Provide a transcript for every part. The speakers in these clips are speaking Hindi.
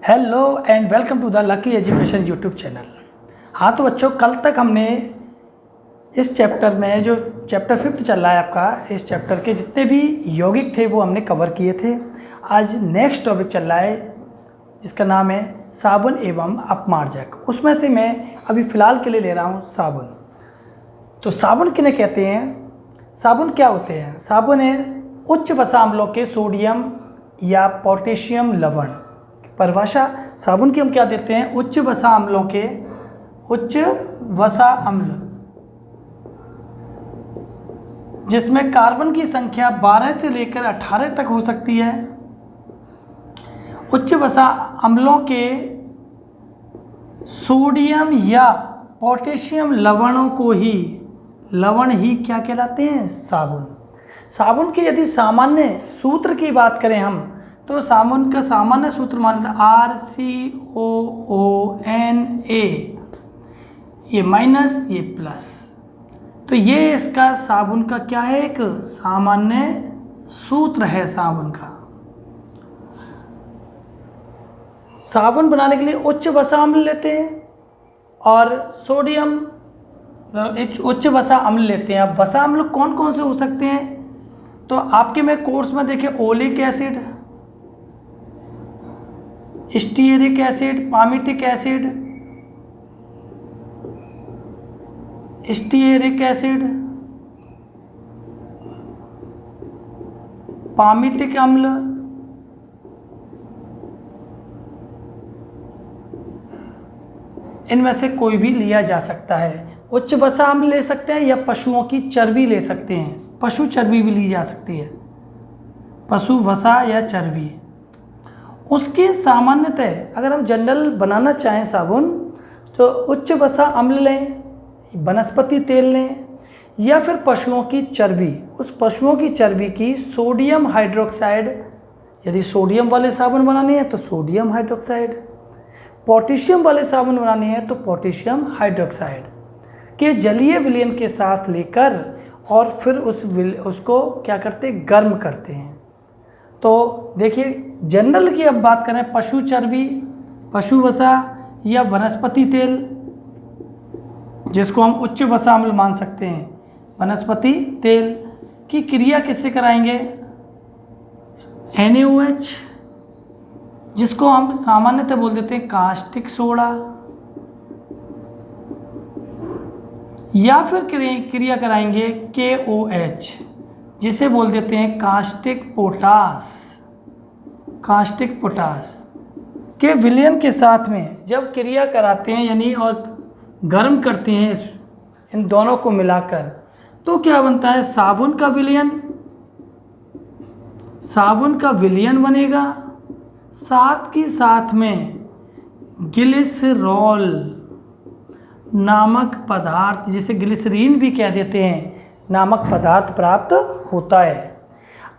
Hello and welcome to the lucky education YouTube channel. हाँ तो बच्चों, कल तक हमने इस चैप्टर में जो चैप्टर 5 चल रहा है आपका, इस चैप्टर के जितने भी यौगिक थे वो हमने कवर किए थे। आज नेक्स्ट टॉपिक चल रहा है जिसका नाम है साबुन एवं अपमार्जक। उसमें से मैं अभी फ़िलहाल के लिए ले रहा हूँ साबुन। तो साबुन किन्हें कहते हैं, साबुन क्या होते हैं? साबुन है उच्च वसा अम्लों के सोडियम या पोटेशियम लवण। परिभाषा साबुन की हम क्या देते हैं? उच्च वसा अम्लों के, उच्च वसा अम्ल जिसमें कार्बन की संख्या 12 से लेकर 18 तक हो सकती है। उच्च वसा अम्लों के सोडियम या पोटेशियम लवण ही क्या कहलाते हैं? साबुन। साबुन के यदि सामान्य सूत्र की बात करें हम, तो साबुन का सामान्य सूत्र मानते RCOONA, ये माइनस ये प्लस। तो ये इसका साबुन का क्या है? एक सामान्य सूत्र है साबुन का। साबुन बनाने के लिए उच्च वसा अम्ल लेते हैं और सोडियम उच्च वसा अम्ल लेते हैं। अब वसा अम्ल कौन कौन से हो सकते हैं? तो आपके में कोर्स में देखें, oleic acid, stearic acid, palmitic acid, stearic acid, palmitic अम्ल, इनमें से कोई भी लिया जा सकता है। उच्च वसा अम्ल ले सकते हैं या पशुओं की चर्बी ले सकते हैं। पशु चर्बी भी ली जा सकती है, पशु वसा या चर्बी। उसके सामान्यतः अगर हम जनरल बनाना चाहें साबुन, तो उच्च वसा अम्ल लें, वनस्पति तेल लें, या फिर पशुओं की चर्बी। उस पशुओं की चर्बी की सोडियम हाइड्रोक्साइड, यदि सोडियम वाले साबुन बनाने हैं तो सोडियम हाइड्रोक्साइड, पोटेशियम वाले साबुन बनाने हैं तो पोटेशियम हाइड्रोक्साइड के जलीय विलयन के साथ लेकर और फिर उसको क्या करते हैं? गर्म करते हैं। तो देखिए, जनरल की अब बात करें, पशु चर्बी, पशु वसा या वनस्पति तेल, जिसको हम उच्च वसा अम्ल मान सकते हैं, वनस्पति तेल की क्रिया किससे कराएंगे? NaOH, जिसको हम सामान्यतः बोल देते हैं कास्टिक सोडा, या फिर क्रिया कराएंगे KOH, जिसे बोल देते हैं कास्टिक पोटास। कास्टिक पोटास के विलयन के साथ में जब क्रिया कराते हैं यानी और गर्म करते हैं इन दोनों को मिलाकर, तो क्या बनता है? साबुन का विलयन। साबुन का विलयन बनेगा, साथ के साथ में ग्लिसरॉल नामक पदार्थ, जिसे ग्लिसरीन भी कह देते हैं, नामक पदार्थ प्राप्त होता है।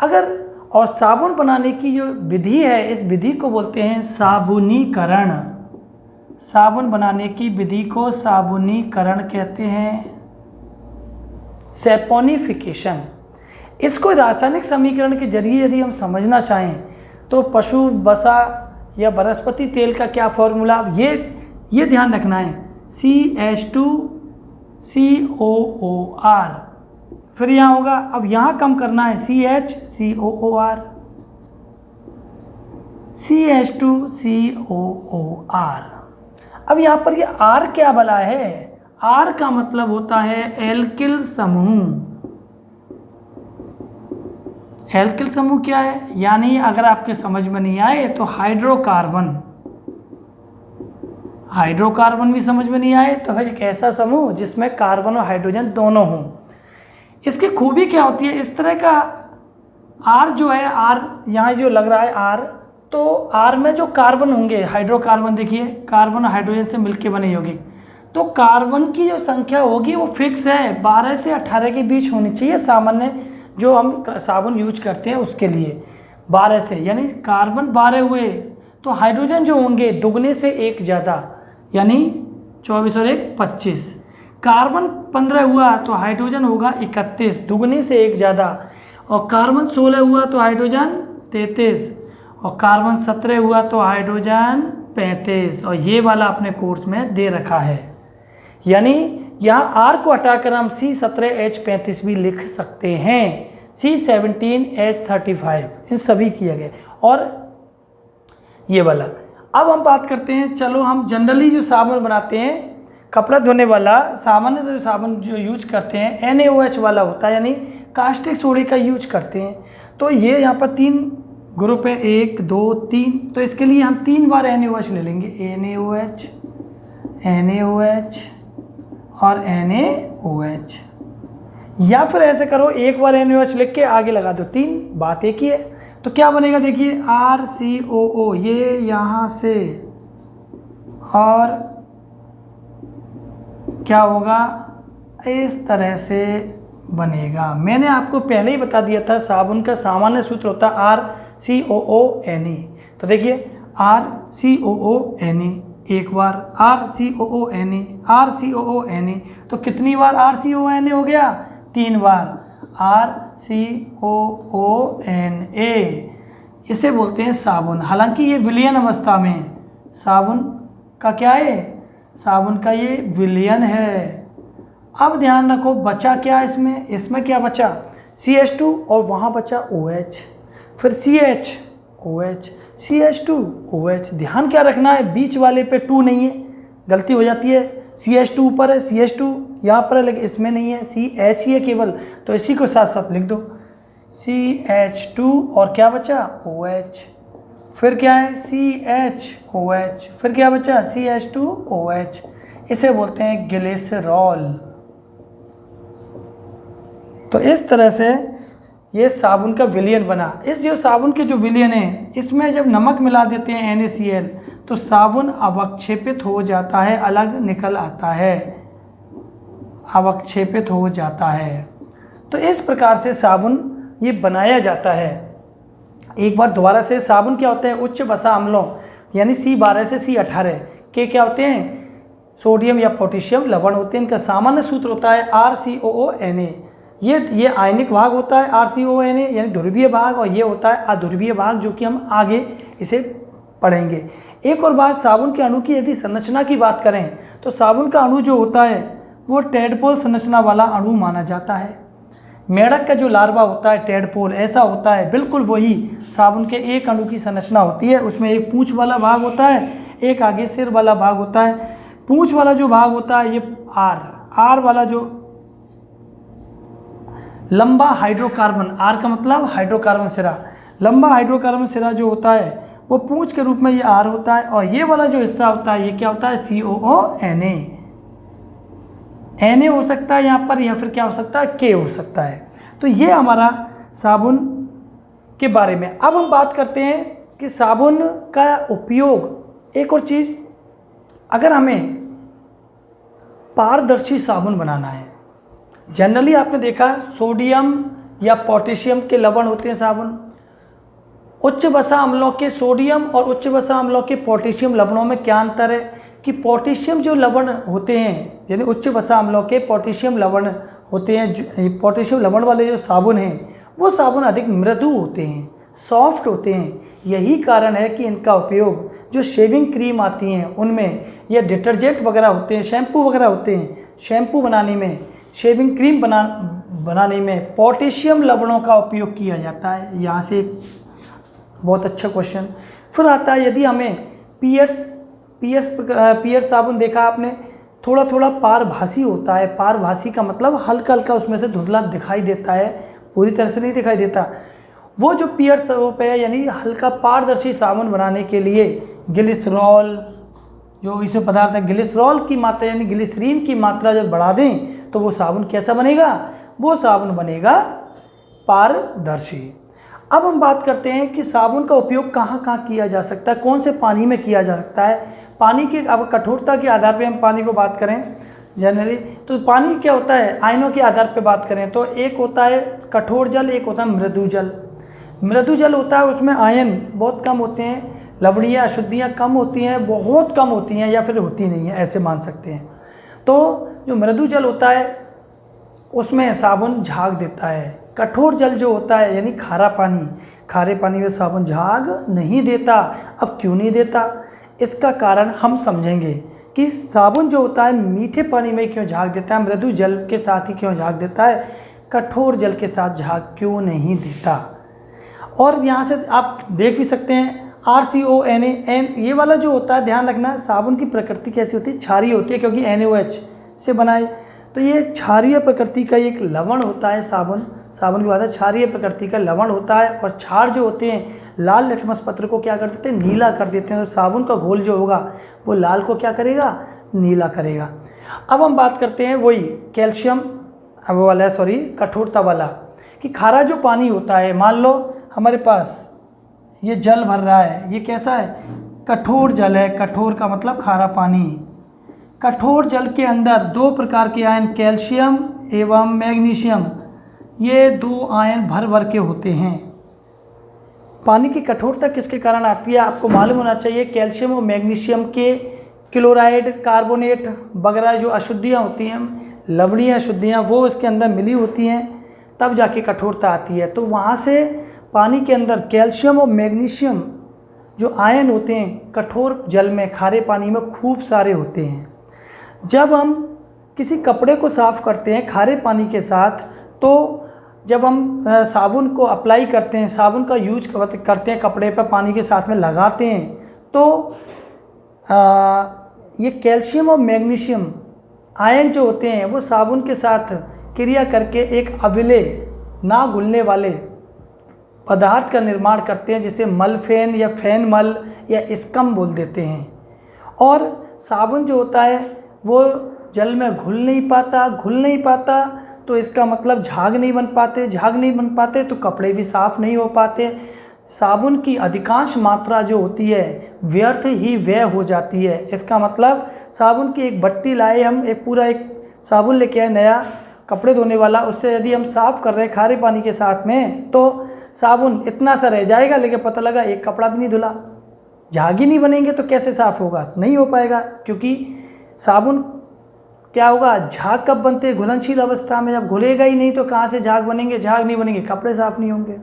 अगर और साबुन बनाने की जो विधि है, इस विधि को बोलते हैं साबुनीकरण। साबुन बनाने की विधि को साबुनीकरण कहते हैं, सैपोनिफिकेशन। इसको रासायनिक समीकरण के जरिए यदि हम समझना चाहें, तो पशु वसा या वनस्पति तेल का क्या फॉर्मूला, ये ध्यान रखना है, CH2COOR। फिर यहाँ होगा, अब यहाँ कम करना है, CHCOOR, CH2COOR। अब यहाँ पर ये R क्या बला है? R का मतलब होता है एल्किल समूह। एल्किल समूह क्या है? यानी अगर आपके समझ में नहीं आए तो हाइड्रोकार्बन। हाइड्रोकार्बन भी समझ में नहीं आए तो है एक ऐसा समूह जिसमें कार्बन और हाइड्रोजन दोनों हों। इसकी खूबी क्या होती है? इस तरह का R जो है, R यहाँ जो लग रहा है R, तो R में जो कार्बन होंगे, हाइड्रोकार्बन देखिए, कार्बन और हाइड्रोजन से मिलकर बने यौगिक, तो कार्बन की जो संख्या होगी वो फिक्स है, 12 से 18 के बीच होनी चाहिए। सामान्य जो हम साबुन यूज करते हैं उसके लिए 12 से, यानी कार्बन 12 हुए तो हाइड्रोजन जो होंगे दुगने से एक ज़्यादा, यानी 24 और 1 25। कार्बन 15 हुआ तो हाइड्रोजन होगा 31, दुगने से एक ज़्यादा, और कार्बन 16 हुआ तो हाइड्रोजन 33, और कार्बन 17 हुआ तो हाइड्रोजन 35, और ये वाला अपने कोर्स में दे रखा है। यानी यहाँ R को हटाकर हम C17H35 भी लिख सकते हैं, C17H35 इन सभी किए गए। और ये वाला अब हम बात करते हैं, चलो हम जनरली जो साबुन बनाते हैं, कपड़ा धोने वाला सामान्य जो साबुन जो यूज करते हैं NaOH वाला होता है, यानी कास्टिक सोडे का यूज करते हैं। तो ये यहाँ पर 3 ग्रुप है, 1 2 3, तो इसके लिए हम 3 बार NaOH ले लेंगे, NaOH NaOH और NaOH। या फिर ऐसे करो, एक बार NaOH लिख के आगे लगा दो, 3 बात एक ही है। तो क्या बनेगा देखिए, RCOO ये यहाँ से, और क्या होगा, इस तरह से बनेगा। मैंने आपको पहले ही बता दिया था साबुन का सामान्य सूत्र होता है RCOONE। तो देखिए RCOONE, एक बार RCOONE, तो कितनी बार RCONA हो गया, 3 बार RCOONA। इसे बोलते हैं साबुन। हालांकि ये विलयन अवस्था में, साबुन का क्या है, साबुन का ये विलयन है। अब ध्यान रखो बचा क्या इसमें, इसमें क्या बचा, CH2 और वहाँ बचा OH, फिर CHOH CH2OH। ध्यान क्या रखना है, बीच वाले पे 2 नहीं है, गलती हो जाती है। CH2 ऊपर है, CH2 यहाँ पर है, लेकिन इसमें नहीं है, CH ही है केवल, तो इसी को साथ साथ लिख दो, CH2 और क्या बचा OH, फिर क्या है CHOH, फिर क्या बचा CH2OH। इसे बोलते हैं ग्लिसरॉल। तो इस तरह से ये साबुन का विलयन बना। इस जो साबुन के जो विलयन है, इसमें जब नमक मिला देते हैं NaCl, तो साबुन अवक्षेपित हो जाता है, अलग निकल आता है, अवक्षेपित हो जाता है। तो इस प्रकार से साबुन ये बनाया जाता है। एक बार दोबारा से, साबुन क्या होते हैं, उच्च वसा अम्लों यानी C12 से C18 के क्या होते हैं, सोडियम या पोटेशियम लवण होते हैं। इनका सामान्य सूत्र होता है RCOONA। ये आयनिक भाग होता है RCONA यानी ध्रुवीय भाग, और ये होता है अध्रुवीय भाग, जो कि हम आगे इसे पढ़ेंगे। एक और बात, साबुन के अणु की यदि संरचना की बात करें, तो साबुन का अणु जो होता है वो टेडपोल संरचना वाला अणु माना जाता है। मेढक का जो लार्वा होता है टेडपोल ऐसा होता है, बिल्कुल वही साबुन के एक अणु की संरचना होती है। उसमें एक पूंछ वाला भाग होता है, एक आगे सिर वाला भाग होता है। पूंछ वाला जो भाग होता है ये आर वाला जो लंबा हाइड्रोकार्बन, आर का मतलब हाइड्रोकार्बन सिरा, लंबा हाइड्रोकार्बन सिरा जो होता है वो पूंछ के रूप में ये आर होता है। और ये वाला जो हिस्सा होता है ये क्या होता है COONA। Na हो सकता है यहाँ पर, या फिर क्या हो सकता है K हो सकता है। तो ये हमारा साबुन के बारे में। अब हम बात करते हैं कि साबुन का उपयोग। एक और चीज़, अगर हमें पारदर्शी साबुन बनाना है, जनरली आपने देखा सोडियम या पोटेशियम के लवण होते हैं साबुन। उच्च वसा अम्लों के सोडियम और उच्च वसा अम्लों के पोटेशियम लवणों में क्या अंतर है कि पोटेशियम जो लवण होते हैं, यानी उच्च वसा अम्लों के पोटेशियम लवण होते हैं, पोटेशियम लवण वाले जो साबुन हैं वो साबुन अधिक मृदु होते हैं, सॉफ्ट होते हैं। यही कारण है कि इनका उपयोग जो शेविंग क्रीम आती हैं उनमें, या डिटर्जेंट वगैरह होते हैं, शैम्पू वगैरह होते हैं, शैम्पू बनाने में, शेविंग क्रीम बनाने में पोटेशियम लवणों का उपयोग किया जाता है। यहाँ से बहुत अच्छा क्वेश्चन। फिर आता है, यदि हमें पियर्स साबुन देखा आपने, थोड़ा थोड़ा पारभासी होता है। पारभासी का मतलब हल्का हल्का उसमें से धुंधला दिखाई देता है, पूरी तरह से नहीं दिखाई देता। वो जो पियर्स सोप है, यानी हल्का पारदर्शी साबुन बनाने के लिए ग्लिसरॉल जो इसमें पदार्थ है, ग्लिसरॉल की मात्रा यानी ग्लिसरीन की मात्रा जब बढ़ा दें तो वो साबुन कैसा बनेगा, वो साबुन बनेगा पारदर्शी। अब हम बात करते हैं कि साबुन का उपयोग कहाँ कहाँ किया जा सकता है, कौन से पानी में किया जा सकता है। पानी की अब कठोरता के आधार पे हम पानी को बात करें जनरली, तो पानी क्या होता है, आयनों के आधार पे बात करें तो एक होता है कठोर जल, एक होता है मृदु जल। मृदु जल होता है उसमें आयन बहुत कम होते हैं, लवणीय अशुद्धियाँ कम होती हैं, बहुत कम होती हैं या फिर होती नहीं है, ऐसे मान सकते हैं। तो जो मृदु जल होता है उसमें साबुन झाग देता है, कठोर जल जो होता है यानी खारा पानी, खारे पानी में साबुन झाग नहीं देता। अब क्यों नहीं देता, इसका कारण हम समझेंगे कि साबुन जो होता है मीठे पानी में क्यों झाग देता है, मृदु जल के साथ ही क्यों झाग देता है, कठोर जल के साथ झाग क्यों नहीं देता। और यहाँ से आप देख भी सकते हैं RCONA ये वाला जो होता है, ध्यान रखना साबुन की प्रकृति कैसी होती है, क्षारीय होती है क्योंकि NaOH से बना है। तो ये क्षारीय प्रकृति का एक लवण होता है साबुन की बात है, क्षारीय प्रकृति का लवण होता है। और क्षार जो होते हैं लाल लिटमस पत्र को क्या कर देते हैं, नीला कर देते हैं। तो साबुन का घोल जो होगा वो लाल को क्या करेगा, नीला करेगा। अब हम बात करते हैं वही कैल्शियम वो वाला कठोरता वाला, कि खारा जो पानी होता है, मान लो हमारे पास ये जल भर रहा है, ये कैसा है, कठोर जल है। कठोर का मतलब खारा पानी। कठोर जल के अंदर दो प्रकार के आयन कैल्शियम एवं मैग्नीशियम, ये दो आयन भर भर के होते हैं। पानी की कठोरता किसके कारण आती है, आपको मालूम होना चाहिए। कैल्शियम और मैग्नीशियम के क्लोराइड, कार्बोनेट वगैरह जो अशुद्धियाँ होती हैं, लवणीय अशुद्धियाँ, वो इसके अंदर मिली होती हैं, तब जाके कठोरता आती है। तो वहाँ से पानी के अंदर कैल्शियम और मैग्नीशियम जो आयन होते हैं कठोर जल में, खारे पानी में खूब सारे होते हैं। जब हम किसी कपड़े को साफ़ करते हैं खारे पानी के साथ, तो जब हम साबुन को अप्लाई करते हैं, साबुन का यूज करते हैं कपड़े पर, पानी के साथ में लगाते हैं, तो ये कैल्शियम और मैग्नीशियम आयन जो होते हैं वो साबुन के साथ क्रिया करके एक अविलेय ना घुलने वाले पदार्थ का निर्माण करते हैं, जिसे मलफेन या फेन मल या स्कम बोल देते हैं। और साबुन जो होता है वो जल में घुल नहीं पाता, तो इसका मतलब झाग नहीं बन पाते तो कपड़े भी साफ़ नहीं हो पाते। साबुन की अधिकांश मात्रा जो होती है व्यर्थ ही व्यय हो जाती है। इसका मतलब साबुन की एक बट्टी लाए हम, एक साबुन लेके आए नया कपड़े धोने वाला, उससे यदि हम साफ़ कर रहे हैं खारे पानी के साथ में, तो साबुन इतना सा रह जाएगा, लेकिन पता लगा एक कपड़ा भी नहीं धुला। झाग ही नहीं बनेंगे तो कैसे साफ़ होगा, नहीं हो पाएगा। क्योंकि साबुन क्या होगा, झाग कब बनते हैं, घुलनशील अवस्था में। जब घुलेगा ही नहीं तो कहाँ से झाग बनेंगे, झाग नहीं बनेंगे, कपड़े साफ़ नहीं होंगे।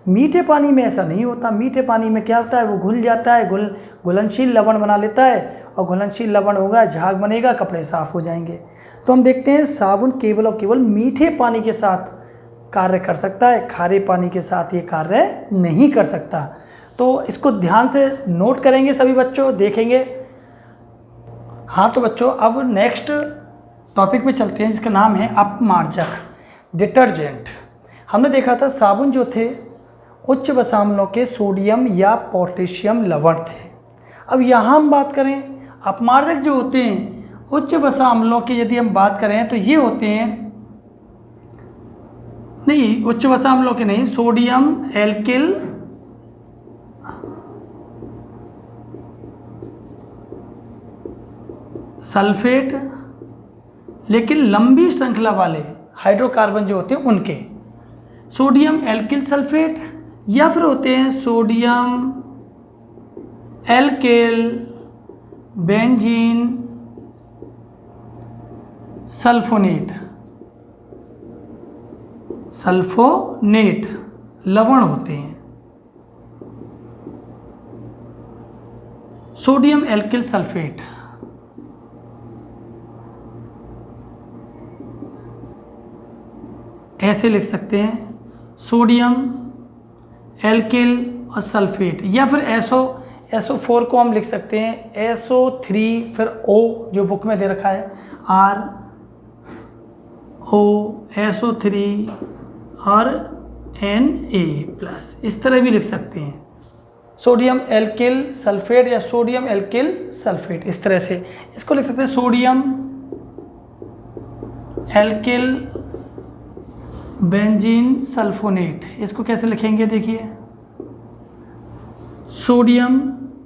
मीठे पानी में ऐसा नहीं होता। मीठे पानी में क्या होता है, वो घुल जाता है, घुलनशील लवण बना लेता है, और घुलनशील लवण होगा, झाग बनेगा, कपड़े साफ़ हो जाएंगे। तो हम देखते हैं साबुन केवल और केवल मीठे पानी के साथ कार्य कर सकता है, खारे पानी के साथ ये कार्य नहीं कर सकता। तो इसको ध्यान से नोट करेंगे सभी बच्चों, देखेंगे। हाँ तो बच्चों अब नेक्स्ट टॉपिक पे चलते हैं, जिसका नाम है अपमार्जक, डिटर्जेंट। हमने देखा था साबुन जो थे उच्च वसाम्लों के सोडियम या पोटेशियम लवण थे। अब यहाँ हम बात करें अपमार्जक जो होते हैं उच्च वसाम्लों की, यदि हम बात करें तो ये होते हैं, नहीं उच्च वसाम्लों के नहीं, सोडियम एल्किल सल्फेट, लेकिन लंबी श्रृंखला वाले हाइड्रोकार्बन जो होते हैं उनके, सोडियम एल्किल सल्फेट, या फिर होते हैं सोडियम एल्किल बेंजीन सल्फोनेट लवण होते हैं। सोडियम एल्किल सल्फेट ऐसे लिख सकते हैं, सोडियम एल्किल और सल्फेट, या फिर SO4 को हम लिख सकते हैं SO3, फिर O जो बुक में दे रखा है RO SO3 और Na+, इस तरह भी लिख सकते हैं, सोडियम एल्किल सल्फेट या सोडियम एल्किल सल्फेट, इस तरह से इसको लिख सकते हैं। सोडियम एल्किल बेंजीन सल्फोनेट, इसको कैसे लिखेंगे, देखिए सोडियम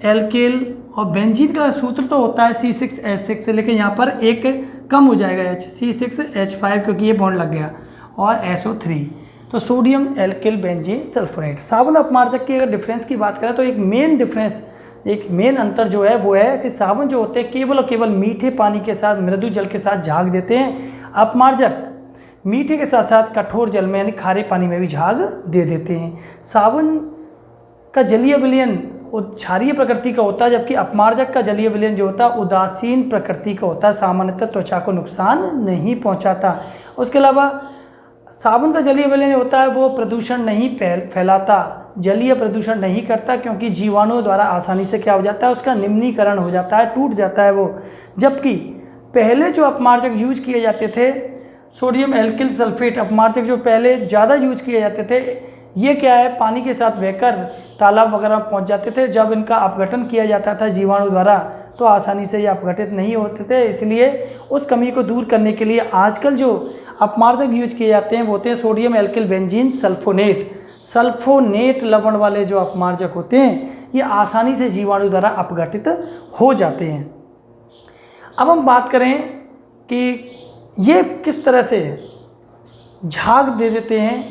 एल्किल और बेंजीन का सूत्र तो होता है C6H6 से, लेकिन यहाँ पर एक कम हो जाएगा H, C6H5 क्योंकि ये बॉन्ड लग गया, और SO3, तो सोडियम एल्किल बेंजीन सल्फोनेट। साबुन अपमार्जक की अगर डिफरेंस की बात करें तो एक मेन अंतर जो है वो है कि साबुन जो होते हैं केवल और केवल मीठे पानी के साथ, मृदु जल के साथ झाग देते हैं। अपमार्जक मीठे के साथ साथ कठोर जल में यानी खारे पानी में भी झाग दे देते हैं। साबुन का जलीय विलयन क्षारीय प्रकृति का होता है, जबकि अपमार्जक का जलीय विलयन जो होता है उदासीन प्रकृति का होता है, सामान्यतः त्वचा को नुकसान नहीं पहुंचाता। उसके अलावा साबुन का जलीय विलयन होता है वो प्रदूषण नहीं फैलाता, जलीय प्रदूषण नहीं करता, क्योंकि जीवाणुओं द्वारा आसानी से क्या हो जाता है, उसका निम्नीकरण हो जाता है, टूट जाता है वो। जबकि पहले जो अपमार्जक यूज किए जाते थे, सोडियम एल्किल सल्फेट अपमार्जक जो पहले ज़्यादा यूज किए जाते थे, ये क्या है, पानी के साथ बहकर तालाब वगैरह पहुंच जाते थे। जब इनका अपघटन किया जाता था जीवाणु द्वारा तो आसानी से ये अपघटित नहीं होते थे। इसलिए उस कमी को दूर करने के लिए आजकल जो अपमार्जक यूज किए जाते हैं वो होते हैं sodium alkyl benzene sulphonate. Sulphonate लवण वाले जो अपमार्जक होते हैं ये आसानी से जीवाणु द्वारा अपघटित हो जाते हैं। अब हम बात करें कि ये किस तरह से झाग दे देते हैं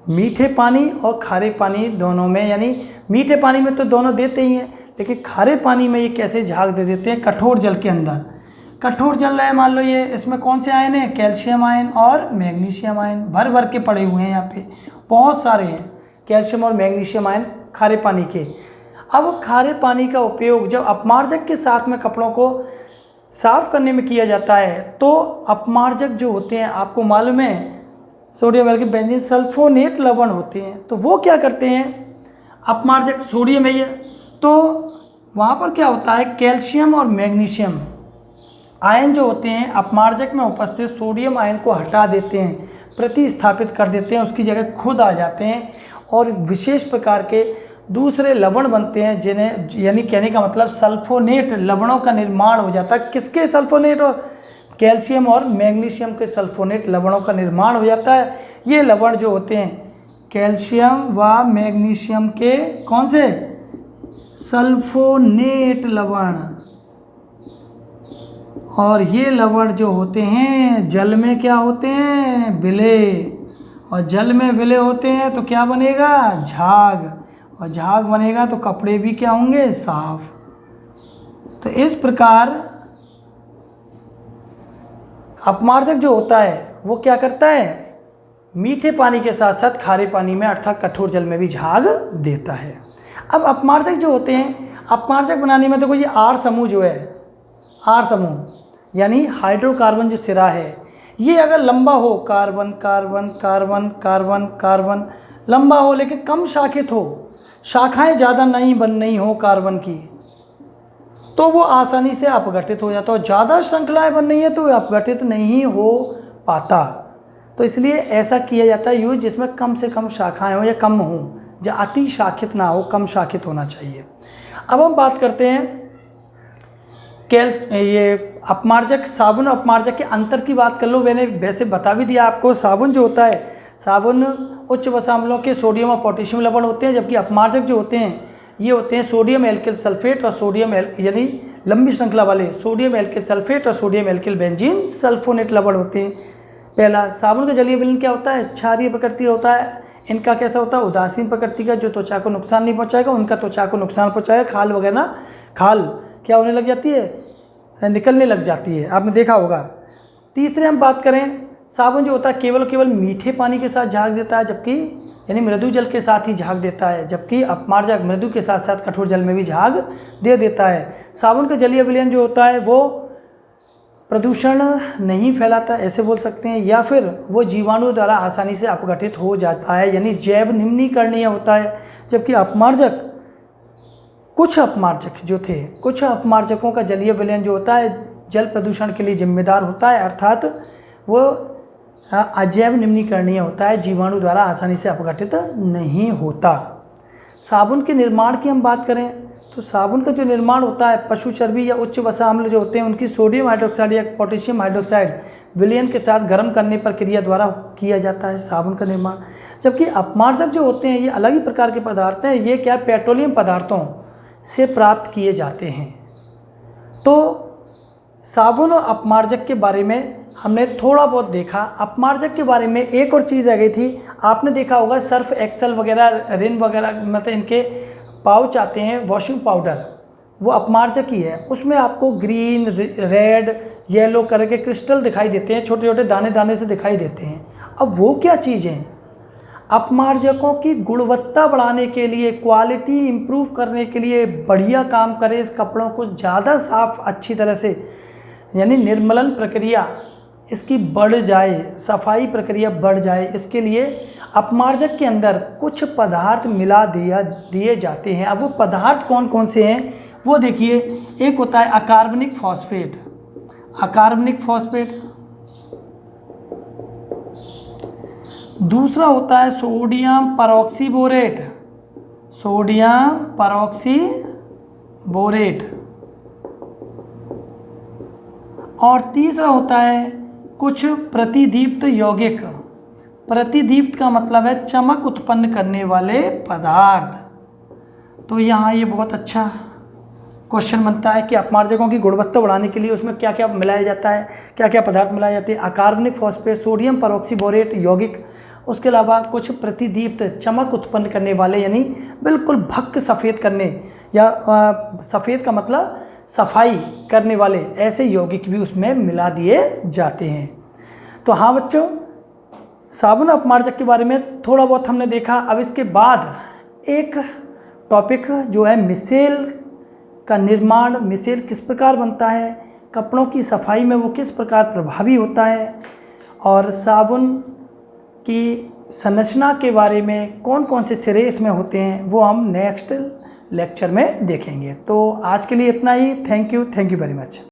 मीठे पानी और खारे पानी दोनों में, यानी मीठे पानी में तो दोनों देते ही हैं, लेकिन खारे पानी में ये कैसे झाग दे देते हैं कठोर जल के अंदर। कठोर जल है, मान लो ये, इसमें कौन से आयन हैं, कैल्शियम आयन और मैग्नीशियम आयन भर भर के पड़े हुए हैं, यहाँ पे बहुत सारे हैं कैल्शियम और मैग्नीशियम आयन खारे पानी के। अब खारे पानी का उपयोग जब अपमार्जक के साथ में कपड़ों को साफ करने में किया जाता है तो अपमार्जक जो होते हैं आपको मालूम है सोडियम एल्किल बेंजीन सल्फोनेट लवण होते हैं, तो वो क्या करते हैं, अपमार्जक सोडियम है ये, तो वहाँ पर क्या होता है कैल्शियम और मैग्नीशियम आयन जो होते हैं अपमार्जक में उपस्थित सोडियम आयन को हटा देते हैं, प्रतिस्थापित कर देते हैं, उसकी जगह खुद आ जाते हैं और विशेष प्रकार के दूसरे लवण बनते हैं जिन्हें, यानी कहने का मतलब सल्फोनेट लवणों का निर्माण हो जाता है। किसके सल्फोनेट, और कैल्शियम और मैग्नीशियम के सल्फोनेट लवणों का निर्माण हो जाता है। ये लवण जो होते हैं कैल्शियम व मैग्नीशियम के कौन से, सल्फोनेट लवण, और ये लवण जो होते हैं जल में क्या होते हैं, विलय, और जल में विलय होते हैं तो क्या बनेगा, झाग, और झाग बनेगा तो कपड़े भी क्या होंगे, साफ। तो इस प्रकार अपमार्जक जो होता है वो क्या करता है, मीठे पानी के साथ साथ खारे पानी में अर्थात कठोर जल में भी झाग देता है। अब अपमार्जक जो होते हैं, अपमार्जक बनाने में देखो ये आर समूह जो है, आर समूह यानी हाइड्रोकार्बन जो सिरा है, ये अगर लंबा हो, carbon carbon carbon carbon carbon लंबा हो लेकिन कम शाखित हो, शाखाएं ज़्यादा नहीं हो कार्बन की, तो वो आसानी से अपघटित हो जाता है। ज़्यादा श्रृंखलाएं बन रही है तो वो अपघटित नहीं हो पाता। तो इसलिए ऐसा किया जाता है यूज जिसमें कम से कम शाखाएं हो या कम हो, या अति शाखित ना हो, कम शाखित होना चाहिए। अब हम बात करते हैं ये अपमार्जक, साबुन और अपमार्जक के अंतर की बात कर लो। मैंने वैसे बता भी दिया आपको, साबुन जो होता है, साबुन उच्च वसाम्लों के सोडियम और पोटेशियम लवण होते हैं, जबकि अपमार्जक जो होते हैं ये होते हैं सोडियम एल्किल सल्फेट और सोडियम यानी लंबी श्रृंखला वाले सोडियम एल्किल सल्फेट और सोडियम एल्किल बेंजीन सल्फोनेट लवण होते हैं। पहला, साबुन का जलीय विलयन क्या होता है, क्षारीय प्रकृति होता है। इनका कैसा होता है, उदासीन प्रकृति का, जो त्वचा को नुकसान नहीं पहुंचाएगा, उनका त्वचा को नुकसान पहुंचाएगा। खाल वगैरह, खाल क्या होने लग जाती है, निकलने लग जाती है, आपने देखा होगा। तीसरे हम बात करें, साबुन जो होता है केवल मीठे पानी के साथ झाग देता है, जबकि यानी मृदु जल के साथ ही झाग देता है, जबकि अपमार्जक मृदु के साथ साथ कठोर जल में भी झाग दे देता है। साबुन का जलीय विलयन जो होता है वो प्रदूषण नहीं फैलाता, ऐसे बोल सकते हैं, या फिर वो जीवाणु द्वारा आसानी से अपघटित हो जाता है, यानी जैव निम्नीकरणीय होता है। जबकि अपमार्जक, कुछ अपमार्जक जो थे, कुछ अपमार्जकों का जलीय विलयन जो होता है जल प्रदूषण के लिए जिम्मेदार होता है, अर्थात वो अजैव निम्नीकरणीय होता है, जीवाणु द्वारा आसानी से अपघटित नहीं होता। साबुन के निर्माण की हम बात करें तो साबुन का जो निर्माण होता है पशु चर्बी या उच्च वसा अम्ल जो होते हैं उनकी सोडियम हाइड्रोक्साइड या पोटेशियम हाइड्रोक्साइड विलयन के साथ गर्म करने पर क्रिया द्वारा किया जाता है साबुन का निर्माण। जबकि अपमार्जक जो होते हैं ये अलग ही प्रकार के पदार्थ हैं, ये क्या पेट्रोलियम पदार्थों से प्राप्त किए जाते हैं। तो साबुन और अपमार्जक के बारे में हमने थोड़ा बहुत देखा। अपमार्जक के बारे में एक और चीज़ रह गई थी, आपने देखा होगा सर्फ एक्सेल वगैरह, रिन वगैरह, मतलब इनके पाउच आते हैं, वॉशिंग पाउडर, वो अपमार्जक ही है। उसमें आपको ग्रीन, रेड, येलो कलर के क्रिस्टल दिखाई देते हैं, छोटे छोटे दाने दाने से दिखाई देते हैं। अब वो क्या चीज़ हैं? अपमार्जकों की गुणवत्ता बढ़ाने के लिए, क्वालिटी इम्प्रूव करने के लिए, बढ़िया काम करे, इस कपड़ों को ज़्यादा साफ अच्छी तरह से, यानी निर्मलन प्रक्रिया इसकी बढ़ जाए, सफाई प्रक्रिया बढ़ जाए, इसके लिए अपमार्जक के अंदर कुछ पदार्थ मिला दिए जाते हैं। अब वो पदार्थ कौन कौन से हैं वो देखिए। एक होता है अकार्बनिक फॉस्फेट, अकार्बनिक फॉस्फेट। दूसरा होता है सोडियम परऑक्सीबोरेट, सोडियम परऑक्सीबोरेट। और तीसरा होता है कुछ प्रतिदीप्त यौगिक। प्रतिदीप्त का मतलब है चमक उत्पन्न करने वाले पदार्थ। तो यहाँ ये बहुत अच्छा क्वेश्चन बनता है कि अपमार्जकों की गुणवत्ता बढ़ाने के लिए उसमें क्या क्या मिलाया जाता है, क्या क्या पदार्थ मिलाए जाते हैं। अकार्बनिक फॉस्फेट, सोडियम परऑक्सीबोरेट यौगिक, उसके अलावा कुछ प्रतिदीप्त चमक उत्पन्न करने वाले, यानी बिल्कुल भक्क सफ़ेद करने, या सफ़ेद का मतलब सफाई करने वाले ऐसे यौगिक भी उसमें मिला दिए जाते हैं। तो हाँ बच्चों, साबुन अपमार्जक के बारे में थोड़ा बहुत हमने देखा। अब इसके बाद एक टॉपिक जो है मिसेल का निर्माण, मिसेल किस प्रकार बनता है, कपड़ों की सफाई में वो किस प्रकार प्रभावी होता है, और साबुन की संरचना के बारे में कौन कौन से सिरे इसमें होते हैं, वो हम नेक्स्ट लेक्चर में देखेंगे। तो आज के लिए इतना ही। Thank you very much.